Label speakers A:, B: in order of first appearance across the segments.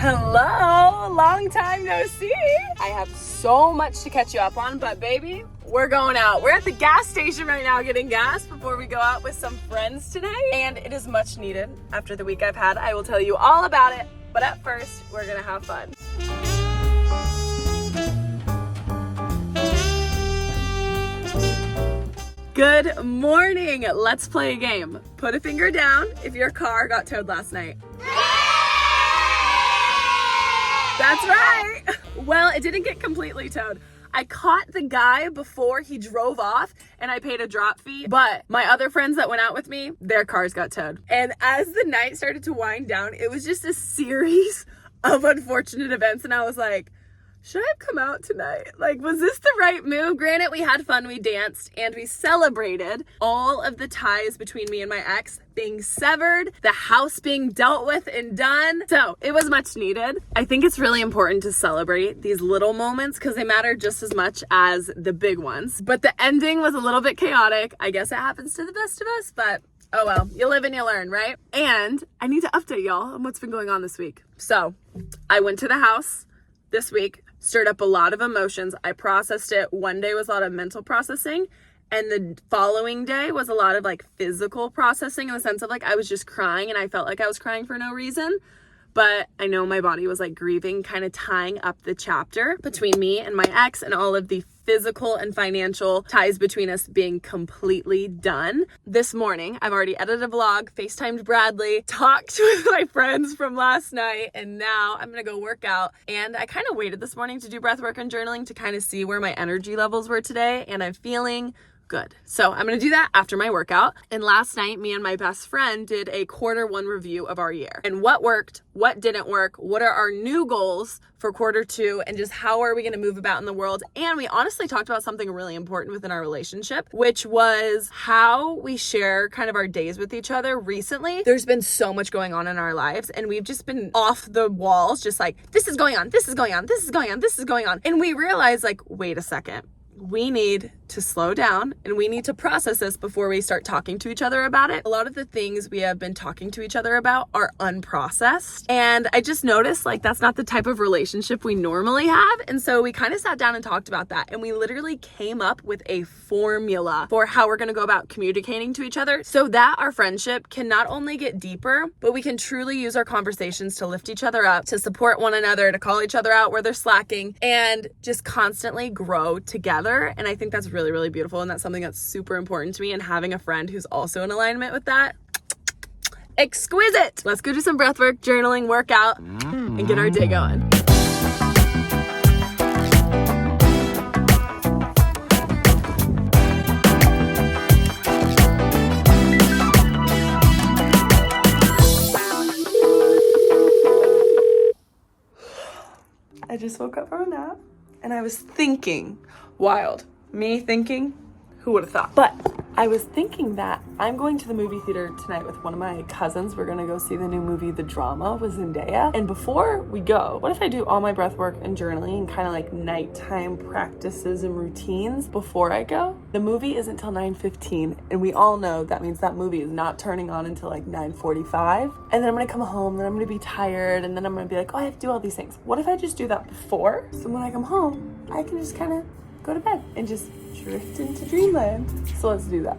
A: Hello, long time no see. I have so much to catch you up on, but baby, we're going out. We're at the gas station right now getting gas before we go out with some friends today. And it is much needed after the week I've had. I will tell you all about it, but at first, we're gonna have fun. Good morning. Let's play a game. Put a finger down if your car got towed last night. That's right. Well, it didn't get completely towed. I caught the guy before he drove off and I paid a drop fee, but my other friends that went out with me, their cars got towed. And as the night started to wind down, it was just a series of unfortunate events. And I was like, should I have come out tonight? Like, was this the right move? Granted, we had fun, we danced, and we celebrated all of the ties between me and my ex being severed, the house being dealt with and done. So it was much needed. I think it's really important to celebrate these little moments because they matter just as much as the big ones. But the ending was a little bit chaotic. I guess it happens to the best of us, but oh well, you live and you learn, right? And I need to update y'all on what's been going on this week. So I went to the house this week, stirred up a lot of emotions. I processed it. One day was a lot of mental processing, and the following day was a lot of like physical processing in the sense of like I was just crying and I felt like I was crying for no reason. But I know my body was like grieving, kind of tying up the chapter between me and my ex and all of the physical and financial ties between us being completely done. This morning, I've already edited a vlog, FaceTimed Bradley, talked with my friends from last night, and now I'm gonna go work out. And I kind of waited this morning to do breath work and journaling to kind of see where my energy levels were today, and I'm feeling good. So I'm gonna do that after my workout. And last night, me and my best friend did a Q1 review of our year and what worked, what didn't work, what are our new goals for Q2, and just how are we gonna move about in the world. And we honestly talked about something really important within our relationship, which was how we share kind of our days with each other. Recently, there's been so much going on in our lives and we've just been off the walls, just like, this is going on, this is going on, this is going on, this is going on. And we realized like, wait a second. We need to slow down and we need to process this before we start talking to each other about it. A lot of the things we have been talking to each other about are unprocessed. And I just noticed like that's not the type of relationship we normally have. And so we kind of sat down and talked about that. And we literally came up with a formula for how we're going to go about communicating to each other so that our friendship can not only get deeper, but we can truly use our conversations to lift each other up, to support one another, to call each other out where they're slacking, and just constantly grow together. And I think that's really, really beautiful. And that's something that's super important to me. And having a friend who's also in alignment with that, exquisite. Let's go do some breath work, journaling, workout, and get our day going. I just woke up from a nap and I was thinking, wild, me thinking, who would have thought? But I was thinking that I'm going to the movie theater tonight with one of my cousins. We're gonna go see the new movie, The Drama with Zendaya. And before we go, what if I do all my breath work and journaling and kind of like nighttime practices and routines before I go? The movie isn't until 9:15, and we all know that means that movie is not turning on until like 9:45. And then I'm gonna come home, then I'm gonna be tired, and then I'm gonna be like, oh, I have to do all these things. What if I just do that before? So when I come home, I can just kind of go to bed and just drift into dreamland. So let's do that.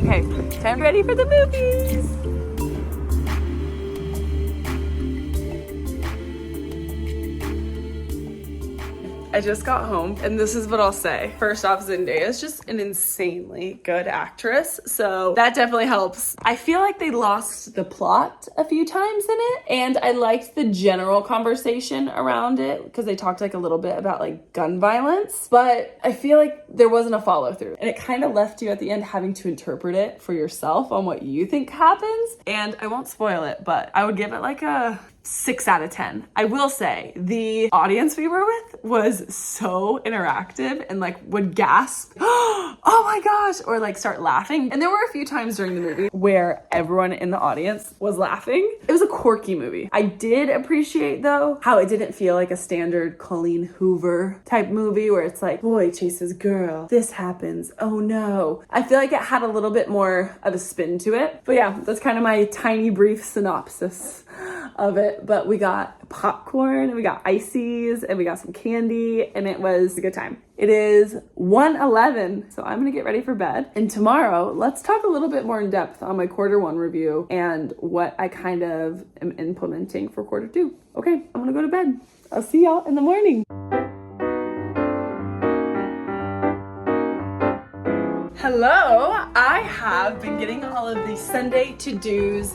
A: Okay, time ready for the movies. I just got home and this is what I'll say. First off, Zendaya is just an insanely good actress, so that definitely helps. I feel like they lost the plot a few times in it, and I liked the general conversation around it because they talked like a little bit about like gun violence, but I feel like there wasn't a follow through, and it kind of left you at the end having to interpret it for yourself on what you think happens. And I won't spoil it, but I would give it like a 6 out of 10. I will say the audience we were with was so interactive and like would gasp, oh my gosh, or like start laughing. And there were a few times during the movie where everyone in the audience was laughing. It was a quirky movie. I did appreciate though how it didn't feel like a standard Colleen Hoover type movie where it's like boy chases girl, this happens, oh no. I feel like it had a little bit more of a spin to it. But yeah, that's kind of my tiny brief synopsis of it. But we got popcorn and we got ices and we got some candy and it was a good time. It is 1:11, so I'm gonna get ready for bed. And tomorrow, let's talk a little bit more in depth on my Q1 review and what I kind of am implementing for Q2. Okay, I'm gonna go to bed. I'll see y'all in the morning. Hello, I have been getting all of the Sunday to-dos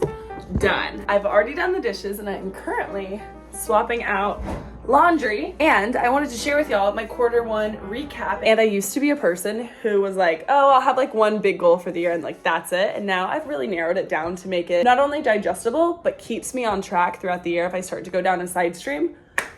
A: done. I've already done the dishes and I'm currently swapping out laundry, and I wanted to share with y'all my Q1 recap. And I used to be a person who was like, oh, I'll have like one big goal for the year and like that's it. And now I've really narrowed it down to make it not only digestible, but keeps me on track throughout the year if I start to go down a side stream.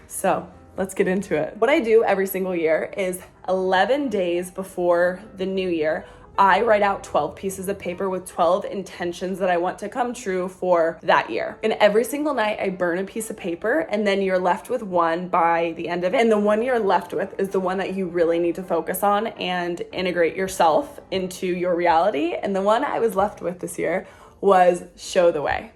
A: So let's get into it. What I do every single year is 11 days before the new year, I write out 12 pieces of paper with 12 intentions that I want to come true for that year. And every single night I burn a piece of paper and then you're left with one by the end of it. And the one you're left with is the one that you really need to focus on and integrate yourself into your reality. And the one I was left with this year was show the way.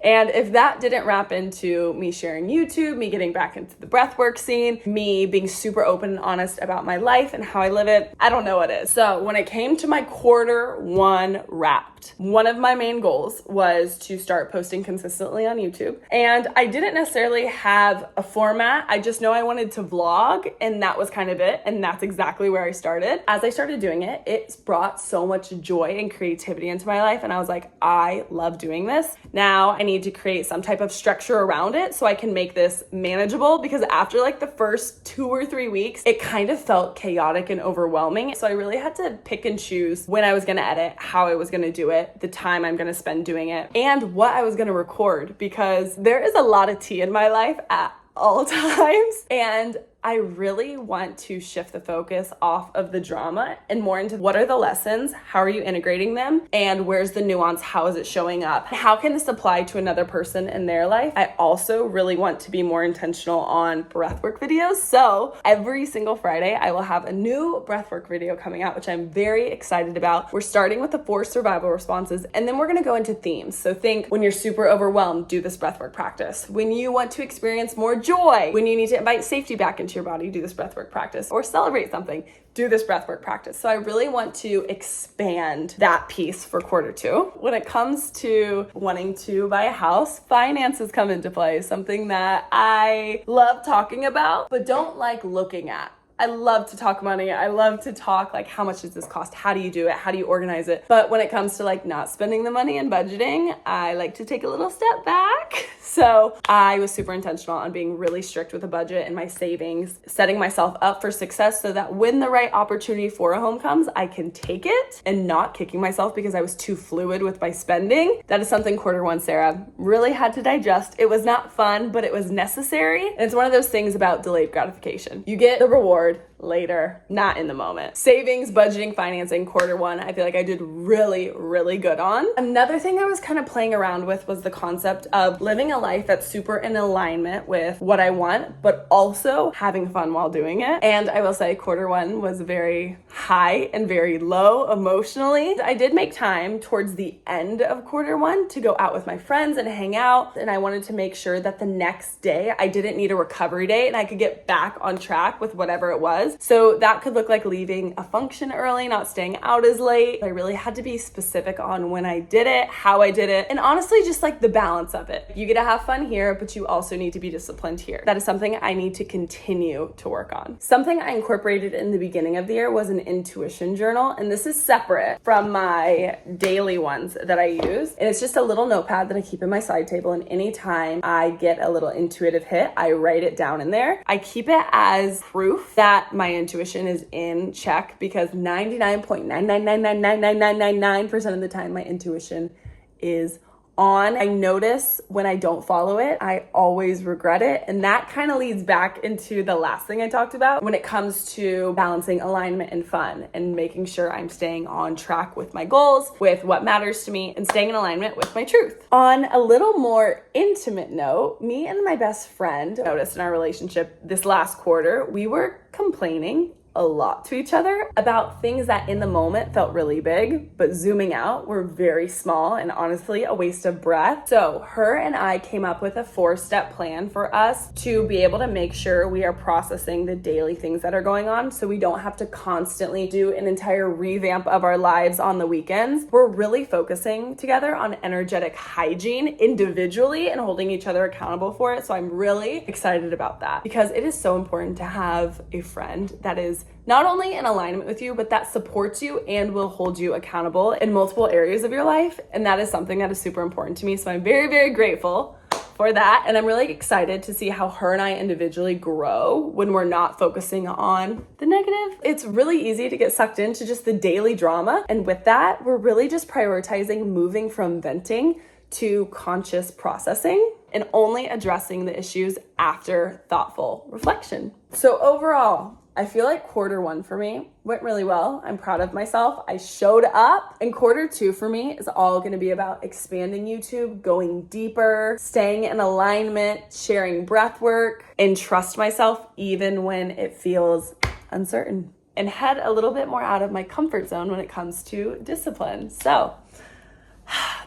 A: And if that didn't wrap into me sharing YouTube, me getting back into the breathwork scene, me being super open and honest about my life and how I live it, I don't know what is. So when it came to my Q1 wrapped, one of my main goals was to start posting consistently on YouTube. And I didn't necessarily have a format. I just know I wanted to vlog and that was kind of it. And that's exactly where I started. As I started doing it, it's brought so much joy and creativity into my life. And I was like, I love doing this. Now I need to create some type of structure around it so I can make this manageable, because after like the first 2 or 3 weeks, it kind of felt chaotic and overwhelming. So I really had to pick and choose when I was going to edit, how I was going to do it, the time I'm going to spend doing it, and what I was going to record, because there is a lot of tea in my life at all times. And I really want to shift the focus off of the drama and more into what are the lessons, how are you integrating them, and where's the nuance, how is it showing up, how can this apply to another person in their life. I also really want to be more intentional on breathwork videos. So every single Friday, I will have a new breathwork video coming out, which I'm very excited about. We're starting with the 4 survival responses, and then we're gonna go into themes. So think when you're super overwhelmed, do this breathwork practice. When you want to experience more joy, when you need to invite safety back into your body, do this breathwork practice, or celebrate something, do this breathwork practice. So I really want to expand that piece for Q2. When it comes to wanting to buy a house, finances come into play, something that I love talking about, but don't like looking at. I love to talk money. I love to talk like, how much does this cost? How do you do it? How do you organize it? But when it comes to like not spending the money and budgeting, I like to take a little step back. So I was super intentional on being really strict with a budget and my savings, setting myself up for success so that when the right opportunity for a home comes, I can take it and not kicking myself because I was too fluid with my spending. That is something Q1 Sarah really had to digest. It was not fun, but it was necessary. And it's one of those things about delayed gratification. You get the reward later, not in the moment. Savings, budgeting, financing, Q1, I feel like I did really, really good on. Another thing I was kind of playing around with was the concept of living a life that's super in alignment with what I want, but also having fun while doing it. And I will say Q1 was very high and very low emotionally. I did make time towards the end of Q1 to go out with my friends and hang out. And I wanted to make sure that the next day I didn't need a recovery day and I could get back on track with whatever it was. So that could look like leaving a function early, not staying out as late. I really had to be specific on when I did it, how I did it, and honestly, just like the balance of it. You get to have fun here, but you also need to be disciplined here. That is something I need to continue to work on. Something I incorporated in the beginning of the year was an intuition journal, and this is separate from my daily ones that I use. And it's just a little notepad that I keep in my side table, and anytime I get a little intuitive hit, I write it down in there. I keep it as proof that my intuition is in check, because 99.9999999% of the time my intuition is on. I notice when I don't follow it, I always regret it. And that kind of leads back into the last thing I talked about when it comes to balancing alignment and fun and making sure I'm staying on track with my goals, with what matters to me, and staying in alignment with my truth. On a little more intimate note, me and my best friend noticed in our relationship this last quarter, we were complaining a lot to each other about things that in the moment felt really big, but zooming out were very small and honestly a waste of breath. So her and I came up with a 4-step plan for us to be able to make sure we are processing the daily things that are going on so we don't have to constantly do an entire revamp of our lives on the weekends. We're really focusing together on energetic hygiene individually and holding each other accountable for it. So I'm really excited about that because it is so important to have a friend that is not only in alignment with you, but that supports you and will hold you accountable in multiple areas of your life. And that is something that is super important to me. So I'm very, very grateful for that. And I'm really excited to see how her and I individually grow when we're not focusing on the negative. It's really easy to get sucked into just the daily drama. And with that, we're really just prioritizing moving from venting to conscious processing and only addressing the issues after thoughtful reflection. So overall, I feel like quarter 1 for me went really well. I'm proud of myself. I showed up. And quarter 2 for me is all going to be about expanding YouTube, going deeper, staying in alignment, sharing breath work, and trust myself even when it feels uncertain, and head a little bit more out of my comfort zone when it comes to discipline. So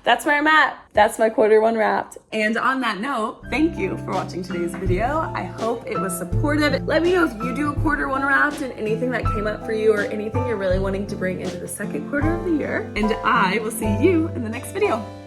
A: that's where I'm at. That's my quarter 1 wrapped. And on that note, thank you for watching today's video. I hope it was supportive. Let me know if you do a quarter 1 wrapped and anything that came up for you or anything you're really wanting to bring into the second quarter of the year. And I will see you in the next video.